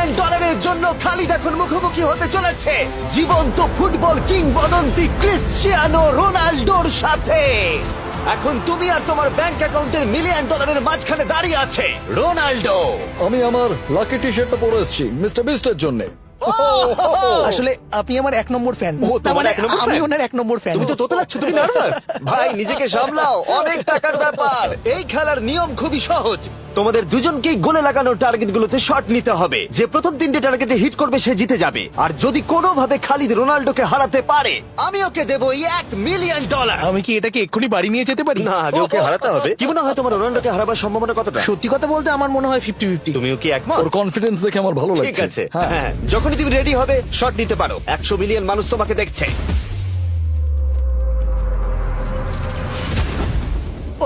Million ডলারের জন্য খালিদ এখন মুখোমুখি হতে চলেছে জীবন্ত ফুটবল কিংবদন্তি ক্রিশ্চিয়ানো রোনাল্ডোর সাথে। এখন তুমি আর তোমার ব্যাংক অ্যাকাউন্টের মিলিয়ন ডলারের মাঝখানে দাঁড়িয়ে আছে রোনাল্ডো। আমি আমার লাকি টি শার্টটা পরে এসেছি মিস্টার বিস্টের জন্য। আসলে আপনি আমার 1 নম্বর ফ্যান। ও, তার তোমার মানে 1 নম্বর আমি fan? ওনার 1 নম্বর ফ্যান। তুমি তো তোতলাচ্ছ, তুমি নার্ভাস। ভাই নিজেকে সামলাও, অনেক টাকার ব্যাপার। এই খেলার নিয়ম খুবই সহজ। তোমাদের দুজনকেই গোলে লাগানো টার্গেটগুলোতে শট নিতে হবে। যে প্রথম 3টে টার্গেটে হিট করবে সে জিতে যাবে। আর যদি কোনোভাবে খালিদ রোনাল্ডোকে হারাতে পারে আমি ওকে দেবো $1 মিলিয়ন। আমি কি এটাকে এক্ষুনি বাড়ি নিয়ে যেতে পারি? না, আগে ওকে হারাতে হবে। কি মনে হয় তোমার রোনাল্ডোকে হারাবার সম্ভাবনা কতটা? সত্যি কথা বলতে আমার মনে হয় 50-50। তুমিও কি একমত? ওর কনফিডেন্স দেখে আমার ভালো লাগছে। ঠিক আছে, হ্যাঁ হ্যাঁ, যখনই তুমি রেডি হবে শট নিতে পারো। 100 মিলিয়ন মানুষ তোমাকে দেখছে।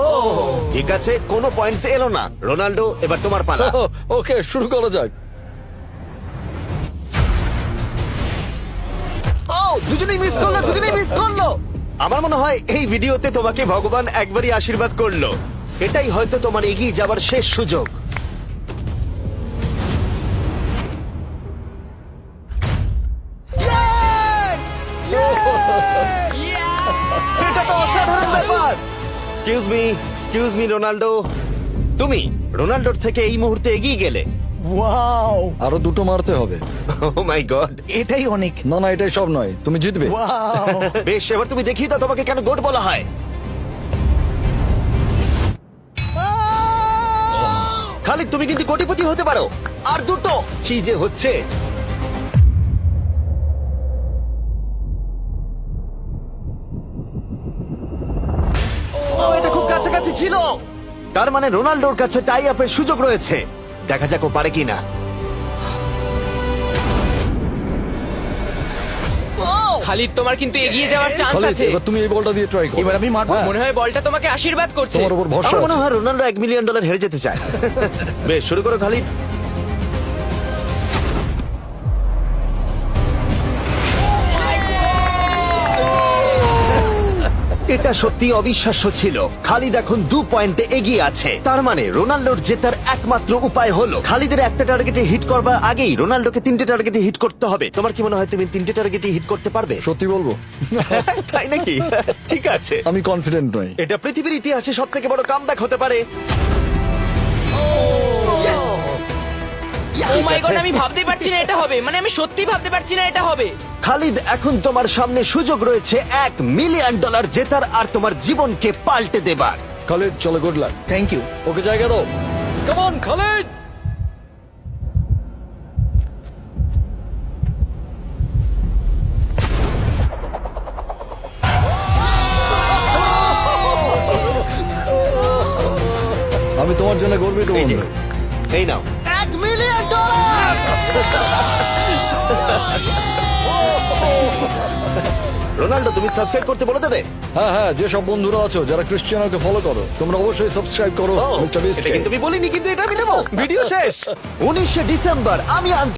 ও ঠিক আছে, কোনো পয়েন্টস এলো না। রোনাল্ডো, এবার তোমার পালা। ওকে শুরু করা যাক। ও দুজনেই মিস করলো, দুজনেই মিস করলো। আমার মনে হয় এই ভিডিওতে তোমাকে ভগবান একবারই আশীর্বাদ করলো। এটাই হয়তো তোমার এগিয়ে যাবার শেষ সুযোগ। এটা তো অসাধারণ ব্যাপার। এক্সকিউজ মি রোনাল্ডো, তুমি রোনাল্ডোর থেকে এই মুহূর্তে এগিয়ে গেলে। ওয়াও, আরো দুটো মারতে হবে। ও মাই গড। এটাই অনেক। না না এটাই সব নয়, তুমি জিতবে। ওয়াও, বেশ, এবার তুমি দেখিয়ে দাও তোমাকে কেন গোট বলা হয়। খালিদ তুমি কিন্তু কোটিপতি হতে পারো। আর দুটো কি যে হচ্ছে। ও এটা খুব কাছাকাছি ছিল। তার মানে রোনাল্ডোর কাছে টাই আপের সুযোগ রয়েছে। দেখা যাক ও পারে কিনা। খালিদ তোমার কিন্তু এগিয়ে যাওয়ার চান্স খালিদ, আছে। এবার তুমি এই বলটা দিয়ে ট্রাই করো। এবার আমি মারবো। হ্যাঁ, মনে হয় বলটা তোমাকে আশীর্বাদ করছে। তোমার উপর ভরসা আমার মনে আছে। হয় রোনাল্ডো $1 মিলিয়ন হেরে যেতে চায়। বেশ, শুরু করো খালিদ। এটা সত্যি অবিশ্বাস্য ছিল। খালিদ এখন 2 পয়েন্টে এগিয়ে আছে। তার মানে রোনাল্ডোর জেতার একমাত্র উপায় হলো খালিদের একটা টার্গেটে হিট করবার আগেই রোনাল্ডোকে 3টে টার্গেটে হিট করতে হবে। তোমার কি মনে হয় তুমি 3টে টার্গেটে হিট করতে পারবে? সত্যি বলবো তাই নাকি? ঠিক আছে, আমি কনফিডেন্ট নই। এটা পৃথিবীর ইতিহাসে সব থেকে বড় কামব্যাক হতে পারে। ও মাই ঠিক গড, আছে। আমি ভাবতেই পারছি না এটা হবে। মানে আমি সত্যি ভাবতে পারছি না এটা হবে। খালিদ, এখন তোমার সামনে সুযোগ রয়েছে $1 মিলিয়ন জেতার আর তোমার জীবনকে পাল্টে দেবার। খালিদ চলো, good luck. Thank you. Okay জায়গা দাও। Come on Khalid. আমি তোমার জন্য গর্বিত এই যে, বন্ধু। এই নাও $1 মিলিয়ন। রোনাল্ডো, তুমি সাবস্ক্রাইব করতে বলে দেবে? হ্যাঁ হ্যাঁ, যেসব বন্ধুরা আছো যারা ক্রিশ্চিয়ানোকে ফলো করো তোমরা অবশ্যই সাবস্ক্রাইব করো ও, মিস্টার বিস্ট। এটা কিন্তু আমি বলিনি, কিন্তু এটা আমি নেবো। ভিডিও শেষ। 19 ডিসেম্বর আমি